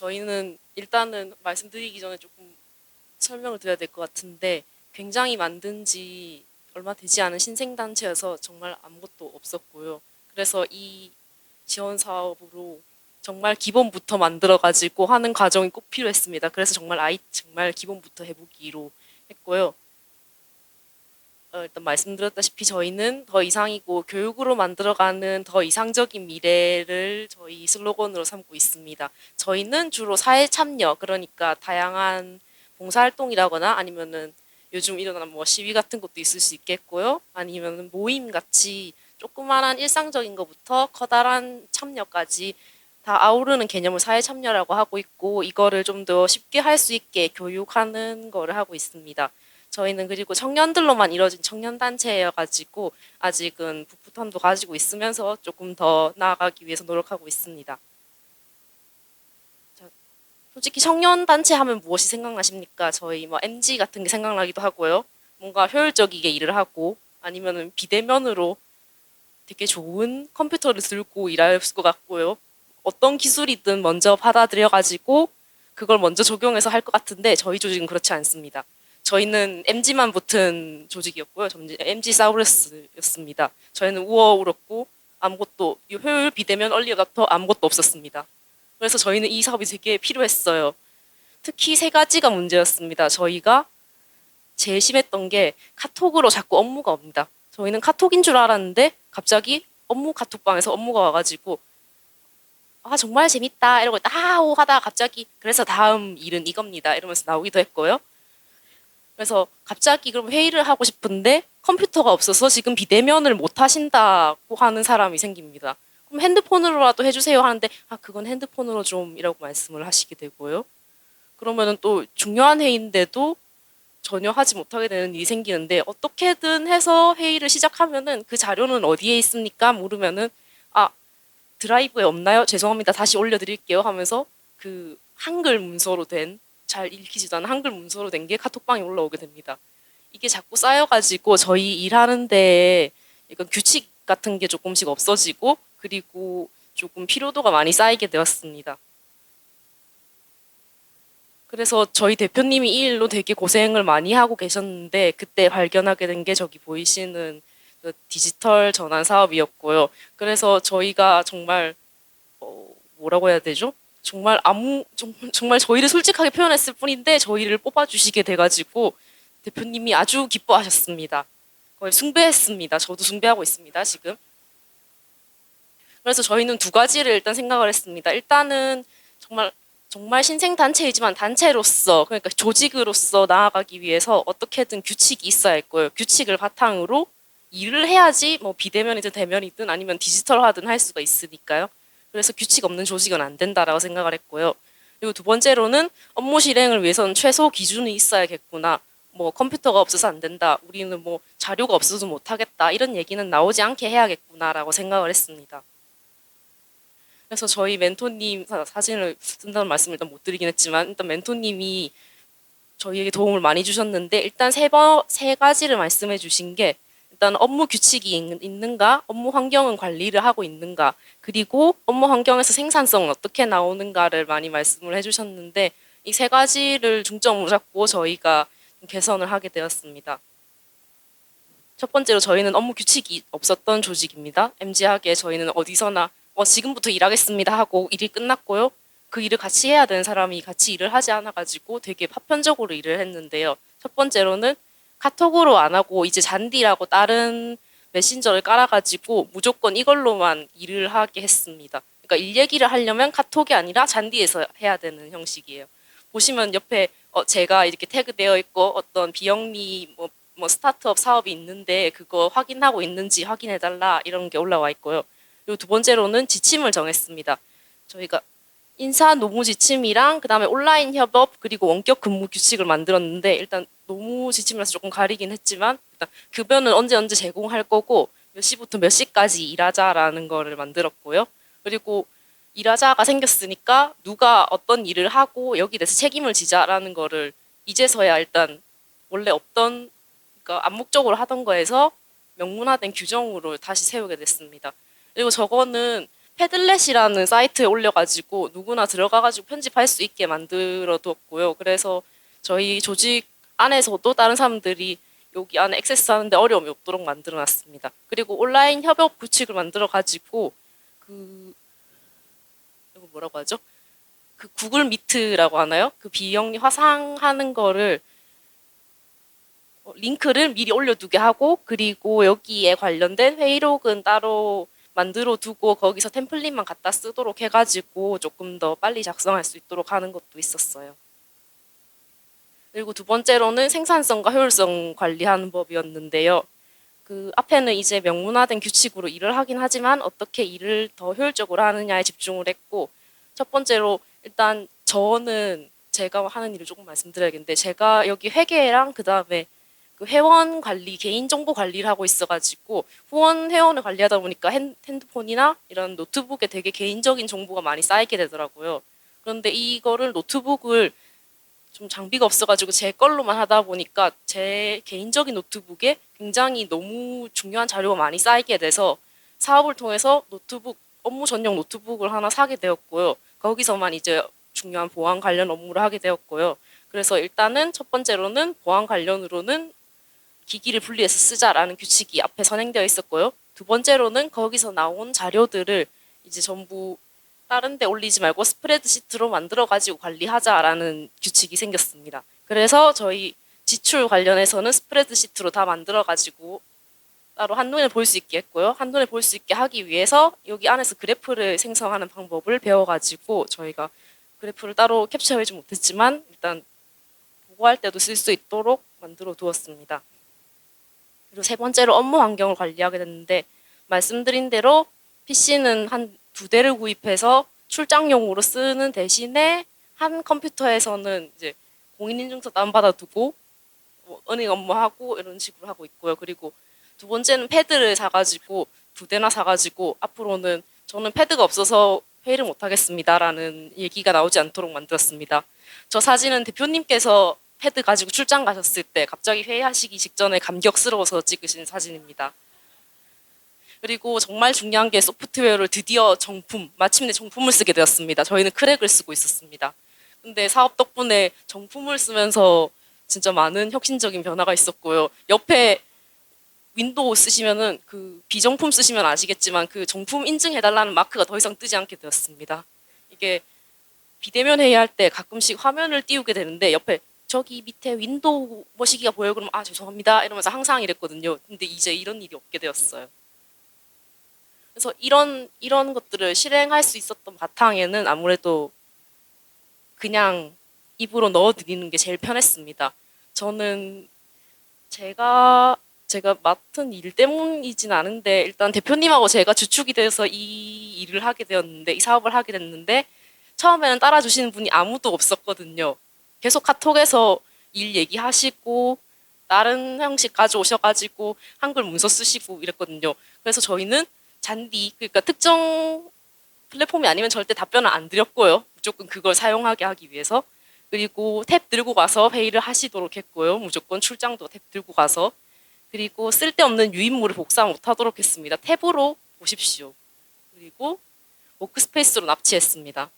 저희는 일단은 말씀드리기 전에 조금 설명을 드려야 될 것 같은데 굉장히 만든 지 얼마 되지 않은 신생단체여서 정말 아무것도 없었고요. 그래서 이 지원 사업으로 정말 기본부터 만들어가지고 하는 과정이 꼭 필요했습니다. 그래서 정말 기본부터 해보기로 했고요. 일단 말씀드렸다시피 저희는 더 이상이고 교육으로 만들어가는 더 이상적인 미래를 저희 슬로건으로 삼고 있습니다. 저희는 주로 사회 참여, 그러니까 다양한 봉사활동이라거나 아니면은 요즘 일어나는 뭐 시위 같은 것도 있을 수 있겠고요. 아니면은 모임 같이 조그만한 일상적인 것부터 커다란 참여까지 다 아우르는 개념을 사회 참여라고 하고 있고, 이거를 좀 더 쉽게 할 수 있게 교육하는 거를 하고 있습니다. 저희는 그리고 청년들로만 이루어진 청년단체여가지고 아직은 북부탐도 가지고 있으면서 조금 더 나아가기 위해서 노력하고 있습니다. 자, 솔직히 청년단체 하면 무엇이 생각나십니까? 저희 뭐 MG 같은 게 생각나기도 하고요. 뭔가 효율적이게 일을 하고 아니면은 비대면으로 되게 좋은 컴퓨터를 들고 일할 것 같고요. 어떤 기술이든 먼저 받아들여가지고 그걸 먼저 적용해서 할 것 같은데 저희 조직은 그렇지 않습니다. 저희는 MG만 붙은 조직이었고요. MG 사우루스였습니다. 저희는 우어울었고 아무것도 효율 비대면 얼리어답터 아무것도 없었습니다. 그래서 저희는 이 사업이 되게 필요했어요. 특히 세 가지가 문제였습니다. 저희가 제일 심했던 게 카톡으로 자꾸 업무가 옵니다. 저희는 카톡인 줄 알았는데 갑자기 업무 카톡방에서 업무가 와가지고 아 정말 재밌다 이러고 아오 하다가 갑자기 그래서 다음 일은 이겁니다 이러면서 나오기도 했고요. 그래서 갑자기 그럼 회의를 하고 싶은데 컴퓨터가 없어서 지금 비대면을 못 하신다고 하는 사람이 생깁니다. 그럼 핸드폰으로라도 해주세요 하는데 아 그건 핸드폰으로 좀이라고 말씀을 하시게 되고요. 그러면은 또 중요한 회의인데도 전혀 하지 못하게 되는 일이 생기는데 어떻게든 해서 회의를 시작하면은 그 자료는 어디에 있습니까? 물으면은 아 드라이브에 없나요? 죄송합니다. 다시 올려드릴게요 하면서 그 한글 문서로 된 잘 읽히지도 않은 한글 문서로 된 게 카톡방에 올라오게 됩니다. 이게 자꾸 쌓여가지고 저희 일하는 데에 이건 규칙 같은 게 조금씩 없어지고 그리고 조금 피로도가 많이 쌓이게 되었습니다. 그래서 저희 대표님이 이 일로 되게 고생을 많이 하고 계셨는데 그때 발견하게 된 게 저기 보이시는 그 디지털 전환 사업이었고요. 그래서 저희가 정말 뭐라고 해야 되죠? 정말 저희를 솔직하게 표현했을 뿐인데 저희를 뽑아주시게 돼가지고 대표님이 아주 기뻐하셨습니다. 거의 숭배했습니다. 저도 숭배하고 있습니다, 지금. 그래서 저희는 두 가지를 일단 생각을 했습니다. 일단은 정말 신생단체이지만 단체로서, 그러니까 조직으로서 나아가기 위해서 어떻게든 규칙이 있어야 할 거예요. 규칙을 바탕으로 일을 해야지 뭐 비대면이든 대면이든 아니면 디지털화든 할 수가 있으니까요. 그래서 규칙 없는 조직은 안 된다라고 생각을 했고요. 그리고 두 번째로는 업무 실행을 위해서는 최소 기준이 있어야겠구나. 뭐 컴퓨터가 없어서 안 된다. 우리는 뭐 자료가 없어서 못하겠다. 이런 얘기는 나오지 않게 해야겠구나라고 생각을 했습니다. 그래서 저희 멘토님 사진을 쓴다는 말씀을 일단 못 드리긴 했지만 일단 멘토님이 저희에게 도움을 많이 주셨는데 일단 세 가지를 말씀해 주신 게 일단 업무 규칙이 있는가, 업무 환경은 관리를 하고 있는가, 그리고 업무 환경에서 생산성은 어떻게 나오는가를 많이 말씀을 해주셨는데 이 세 가지를 중점으로 잡고 저희가 개선을 하게 되었습니다. 첫 번째로 저희는 업무 규칙이 없었던 조직입니다. MG하게 저희는 어디서나 지금부터 일하겠습니다 하고 일이 끝났고요. 그 일을 같이 해야 되는 사람이 같이 일을 하지 않아가지고 되게 파편적으로 일을 했는데요. 첫 번째로는 카톡으로 안 하고 이제 잔디라고 다른 메신저를 깔아가지고 무조건 이걸로만 일을 하게 했습니다. 그러니까 일 얘기를 하려면 카톡이 아니라 잔디에서 해야 되는 형식이에요. 보시면 옆에 제가 이렇게 태그되어 있고 어떤 비영리 뭐 스타트업 사업이 있는데 그거 확인하고 있는지 확인해달라 이런 게 올라와 있고요. 그리고 두 번째로는 지침을 정했습니다. 저희가 인사 노무 지침이랑 그다음에 온라인 협업 그리고 원격 근무 규칙을 만들었는데 일단 노무 지침이라서 조금 가리긴 했지만 일단 급여는 언제 제공할 거고 몇 시부터 몇 시까지 일하자라는 거를 만들었고요. 그리고 일하자가 생겼으니까 누가 어떤 일을 하고 여기 대해서 책임을 지자라는 거를 이제서야 일단 원래 없던 그러니까 암묵적으로 하던 거에서 명문화된 규정으로 다시 세우게 됐습니다. 그리고 저거는 패들렛이라는 사이트에 올려가지고 누구나 들어가가지고 편집할 수 있게 만들어 두었고요. 그래서 저희 조직 안에서도 다른 사람들이 여기 안에 액세스하는데 어려움이 없도록 만들어 놨습니다. 그리고 온라인 협업 규칙을 만들어 가지고 그 이거 뭐라고 하죠? 그 구글 미트라고 하나요? 그 비영리 화상하는 거를 링크를 미리 올려두게 하고 그리고 여기에 관련된 회의록은 따로 만들어 두고 거기서 템플릿만 갖다 쓰도록 해가지고 조금 더 빨리 작성할 수 있도록 하는 것도 있었어요. 그리고 두 번째로는 생산성과 효율성 관리하는 법이었는데요. 그 앞에는 이제 명문화된 규칙으로 일을 하긴 하지만 어떻게 일을 더 효율적으로 하느냐에 집중을 했고 첫 번째로 일단 저는 제가 하는 일을 조금 말씀드려야겠는데 제가 여기 회계랑 그 다음에 그 회원 관리, 개인정보 관리를 하고 있어가지고 후원 회원을 관리하다 보니까 핸드폰이나 이런 노트북에 되게 개인적인 정보가 많이 쌓이게 되더라고요. 그런데 이거를 노트북을 좀 장비가 없어가지고 제 걸로만 하다 보니까 제 개인적인 노트북에 굉장히 너무 중요한 자료가 많이 쌓이게 돼서 사업을 통해서 노트북, 업무 전용 노트북을 하나 사게 되었고요. 거기서만 이제 중요한 보안 관련 업무를 하게 되었고요. 그래서 일단은 첫 번째로는 보안 관련으로는 기기를 분리해서 쓰자라는 규칙이 앞에 선행되어 있었고요. 두 번째로는 거기서 나온 자료들을 이제 전부 다른 데 올리지 말고 스프레드시트로 만들어 가지고 관리하자라는 규칙이 생겼습니다. 그래서 저희 지출 관련해서는 스프레드시트로 다 만들어 가지고 따로 한눈에 볼 수 있게 했고요. 한눈에 볼 수 있게 하기 위해서 여기 안에서 그래프를 생성하는 방법을 배워가지고 저희가 그래프를 따로 캡처하지 못했지만 일단 보고할 때도 쓸 수 있도록 만들어 두었습니다. 그리고 세 번째로 업무 환경을 관리하게 됐는데 말씀드린 대로 PC는 한 두 대를 구입해서 출장용으로 쓰는 대신에 한 컴퓨터에서는 이제 공인인증서 다운받아 두고 은행 업무하고 이런 식으로 하고 있고요. 그리고 두 번째는 패드를 사가지고 두 대나 사가지고 앞으로는 저는 패드가 없어서 회의를 못 하겠습니다라는 얘기가 나오지 않도록 만들었습니다. 저 사진은 대표님께서 패드 가지고 출장 가셨을 때 갑자기 회의하시기 직전에 감격스러워서 찍으신 사진입니다. 그리고 정말 중요한 게 소프트웨어를 드디어 마침내 정품을 쓰게 되었습니다. 저희는 크랙을 쓰고 있었습니다. 근데 사업 덕분에 정품을 쓰면서 진짜 많은 혁신적인 변화가 있었고요. 옆에 윈도우 쓰시면은 그 비정품 쓰시면 아시겠지만 그 정품 인증해달라는 마크가 더 이상 뜨지 않게 되었습니다. 이게 비대면 회의할 때 가끔씩 화면을 띄우게 되는데 옆에 저기 밑에 윈도우 머시기가 보여요. 그러면 아 죄송합니다 이러면서 항상 이랬거든요. 근데 이제 이런 일이 없게 되었어요. 그래서 이런 것들을 실행할 수 있었던 바탕에는 아무래도 그냥 입으로 넣어드리는 게 제일 편했습니다. 저는 제가 맡은 일 때문이진 않은데 일단 대표님하고 제가 주축이 돼서 이 일을 하게 되었는데 이 사업을 하게 됐는데 처음에는 따라주시는 분이 아무도 없었거든요. 계속 카톡에서 일 얘기하시고 다른 형식 가져오셔가지고 한글 문서 쓰시고 이랬거든요. 그래서 저희는 잔디 그러니까 특정 플랫폼이 아니면 절대 답변을 안 드렸고요. 무조건 그걸 사용하게 하기 위해서. 그리고 탭 들고 가서 회의를 하시도록 했고요. 무조건 출장도 탭 들고 가서. 그리고 쓸데없는 유인물을 복사 못하도록 했습니다. 탭으로 보십시오. 그리고 워크스페이스로 납치했습니다.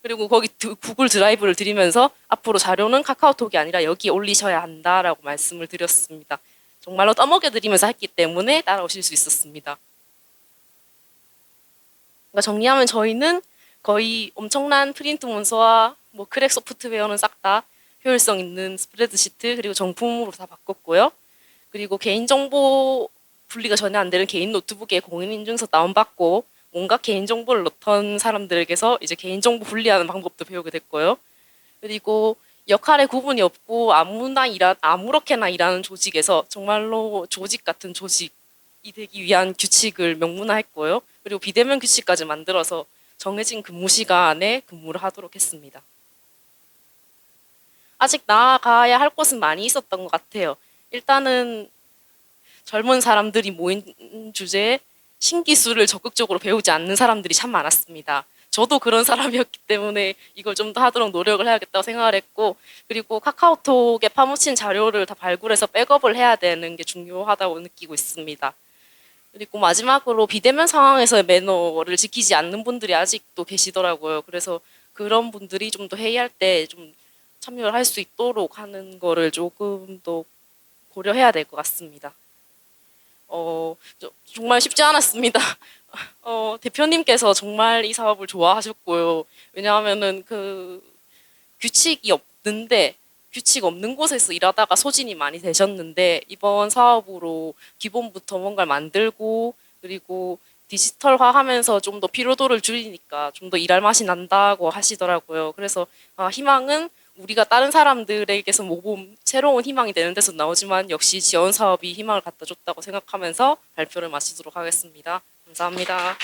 그리고 거기 구글 드라이브를 드리면서 앞으로 자료는 카카오톡이 아니라 여기에 올리셔야 한다라고 말씀을 드렸습니다. 정말로 떠먹여드리면서 했기 때문에 따라오실 수 있었습니다. 그러니까 정리하면 저희는 거의 엄청난 프린트 문서와 뭐 크랙 소프트웨어는 싹 다 효율성 있는 스프레드시트 그리고 정품으로 다 바꿨고요. 그리고 개인정보 분리가 전혀 안 되는 개인 노트북에 공인인증서 다운받고 온갖 개인정보를 넣던 사람들에게서 이제 개인정보 분리하는 방법도 배우게 됐고요. 그리고 역할의 구분이 없고 아무렇게나 일하는 조직에서 정말로 조직 같은 조직이 되기 위한 규칙을 명문화했고요. 그리고 비대면 규칙까지 만들어서 정해진 근무 시간에 근무를 하도록 했습니다. 아직 나아가야 할 곳은 많이 있었던 것 같아요. 일단은 젊은 사람들이 모인 주제에 신기술을 적극적으로 배우지 않는 사람들이 참 많았습니다. 저도 그런 사람이었기 때문에 이걸 좀 더 하도록 노력을 해야겠다고 생각을 했고 그리고 카카오톡에 파묻힌 자료를 다 발굴해서 백업을 해야 되는 게 중요하다고 느끼고 있습니다. 그리고 마지막으로 비대면 상황에서의 매너를 지키지 않는 분들이 아직도 계시더라고요. 그래서 그런 분들이 좀 더 회의할 때 좀 참여를 할 수 있도록 하는 거를 조금 더 고려해야 될 것 같습니다. 정말 쉽지 않았습니다. 대표님께서 정말 이 사업을 좋아하셨고요. 왜냐하면은 규칙이 없는데 규칙 없는 곳에서 일하다가 소진이 많이 되셨는데 이번 사업으로 기본부터 뭔가를 만들고 그리고 디지털화하면서 좀 더 피로도를 줄이니까 좀 더 일할 맛이 난다고 하시더라고요. 그래서 희망은 우리가 다른 사람들에게서 모범 새로운 희망이 되는 데서 나오지만 역시 지원 사업이 희망을 갖다 줬다고 생각하면서 발표를 마치도록 하겠습니다. 감사합니다.